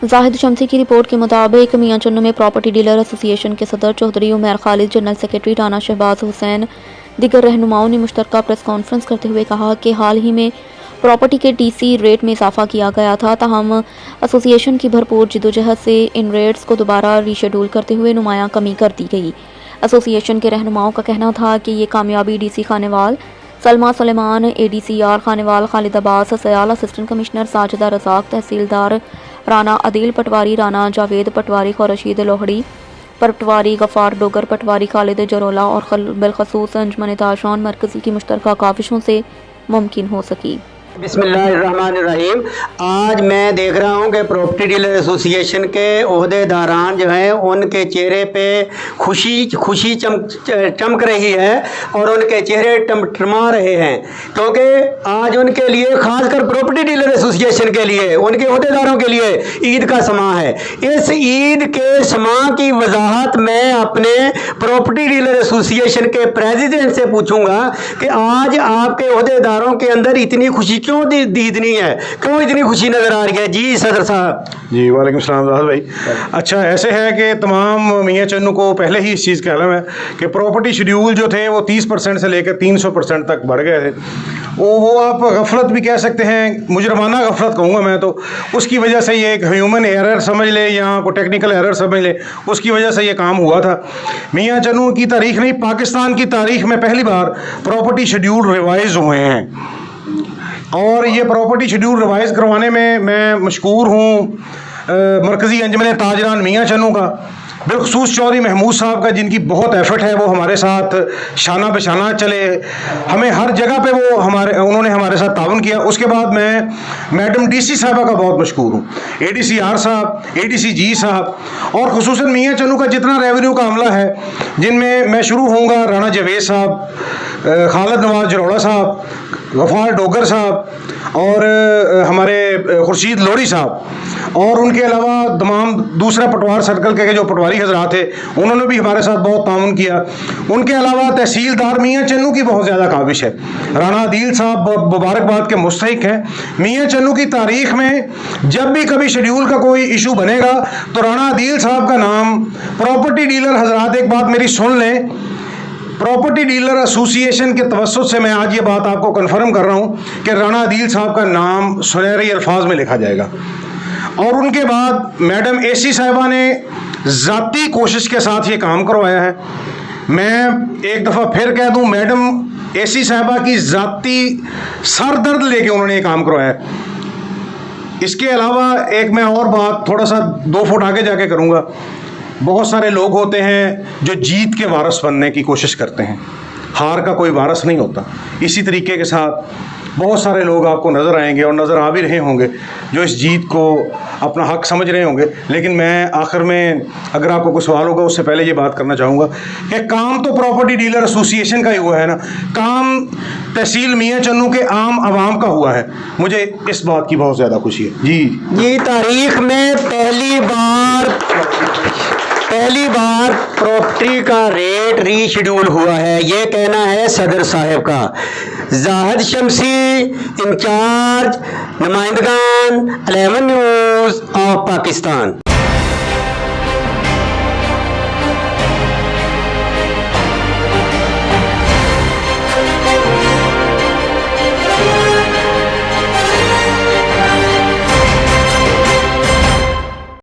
जाहिद शम्सी की रिपोर्ट के मुताबिक मियां चन्नू में प्रॉपर्टी डीलर एसोसिएशन के सदर चौधरी उमर खालिद, जनरल सेक्रेटरी राना शहबाज हुसैन, दीगर रहनुमाओं ने मुश्तरका प्रेस कॉन्फ्रेंस करते हुए कहा कि हाल ही में प्रॉपर्टी के टीसी रेट में इजाफा किया गया था, ताहम एसोसिएशन की भरपूर जिदोजहद से इन रेट्स को दोबारा रीशेड्यूल करते हुए नुमायां कमी कर दी गई। एसोसिएशन के रहनुमाओं का कहना था कि ये कामयाबी DC Khanewal, Salma Suleman, ADCR Khanewal Khalid Abbas, Sayal assistant commissioner Sajida Razzaq, तहसीलदार राना अदील पटवारी, राना जावेद पटवारी, खुर्शीद लोहड़ी पटवारी, गफ़ार डोगर पटवारी, खालिद जरोला और बिलखसूस अंजुमन ताशान मरकज़ी की मुश्तरका काविशों से मुमकिन हो सकी। बिस्मिल्लाहिर्रहमानिर्रहीम। आज मैं देख रहा हूँ कि प्रॉपर्टी डीलर एसोसिएशन के ओहदेदारान जो हैं उनके चेहरे पे खुशी चमक रही है और उनके चेहरे टमटमा रहे हैं, क्योंकि आज उनके लिए, खासकर प्रॉपर्टी डीलर एसोसिएशन के लिए, उनके ओहदेदारों के लिए ईद का समा है। इस ईद के समा की वजाहत मैं अपने प्रॉपर्टी डीलर एसोसिएशन के प्रेसिडेंट से पूछूंगा कि आज आपके ओहदेदारों के अंदर इतनी खुशी क्यों दीदनी है, क्यों इतनी खुशी नजर आ रही है? जी सदर साहब। जी वालेकुम सलाम राहत भाई। अच्छा, ऐसे है कि तमाम मियाँ चन्नू को पहले ही इस चीज़ का इल्म है कि प्रॉपर्टी शेड्यूल जो थे वो 30% से लेकर 300% तक बढ़ गए थे। वो आप गफलत भी कह सकते हैं, मुजरमाना गफलत कहूँगा मैं तो। उसकी वजह से ये एक ह्यूमन एरर समझ ले या कोई टेक्निकल एरर समझ ले, उसकी वजह से ये काम हुआ था। मियाँ चन्नू की तारीख नहीं, पाकिस्तान की तारीख में पहली बार प्रॉपर्टी शेड्यूल रिवाइज हुए हैं और ये प्रॉपर्टी शेड्यूल रिवाइज करवाने में मैं मशकूर हूँ मरकज़ी अंजुमन ताजरान मियाँ चन्नू का, बिलखसूस चौधरी महमूद साहब का, जिनकी बहुत एफर्ट है। वो हमारे साथ शाना बशाना चले, हमें हर जगह पे उन्होंने हमारे साथ ताउन किया। उसके बाद मैं मैडम DC साहबा का बहुत मशकूर हूँ, ADCR साहब, ADCG साहब, और खुसूसन मियाँ चन्नू का जितना रेवेन्यू का अमला है, जिनमें मैं शुरू होऊंगा राना जावेद साहब, खालिद नवाज जरोड़ा साहब, गफ़ार डोगर साहब और हमारे खुर्शीद लोहड़ी साहब, और उनके अलावा तमाम दूसरा पटवार सर्कल के जो पटवारी हजरात थे उन्होंने भी हमारे साथ बहुत ताउन किया। उनके अलावा तहसीलदार मियाँ चन्नू की बहुत ज़्यादा काबिश है। राना अदील साहब मुबारकबाद के मुस्तहिक हैं। मियाँ चन्नू की तारीख में जब भी कभी शेड्यूल का कोई इशू बनेगा तो राना अदील साहब का नाम, प्रॉपर्टी डीलर हजरात एक बात मेरी सुन लें, प्रॉपर्टी डीलर एसोसिएशन के तवस्सुत से मैं आज ये बात आपको कन्फर्म कर रहा हूँ कि राना अदील साहब का नाम सुनहरे अल्फाज में लिखा जाएगा। और उनके बाद मैडम AC साहिबा ने ज़ाती कोशिश के साथ ये काम करवाया है। मैं एक दफ़ा फिर कह दूँ, मैडम AC साहिबा की ज़ाती सरदर्द लेके उन्होंने ये काम करवाया है। इसके अलावा एक मैं और बात थोड़ा सा 2 फुट आगे जाके करूँगा। बहुत सारे लोग होते हैं जो जीत के वारस बनने की कोशिश करते हैं, हार का कोई वारस नहीं होता। इसी तरीके के साथ बहुत सारे लोग आपको नज़र आएंगे और नज़र आ भी रहे होंगे जो इस जीत को अपना हक समझ रहे होंगे। लेकिन मैं आखिर में, अगर आपको कोई सवाल होगा उससे पहले ये बात करना चाहूँगा कि काम तो प्रॉपर्टी डीलर एसोसिएशन का ही हुआ है ना, काम तहसील मियाँ चन्नू के आम आवाम का हुआ है। मुझे इस बात की बहुत ज़्यादा खुशी है। जी तारीख में पहली बार प्रॉपर्टी का रेट रीशेड्यूल हुआ है, ये कहना है सदर साहब का। जाहिद शम्सी, इंचार्ज, नुमाइंदगान 11 न्यूज़ ऑफ पाकिस्तान।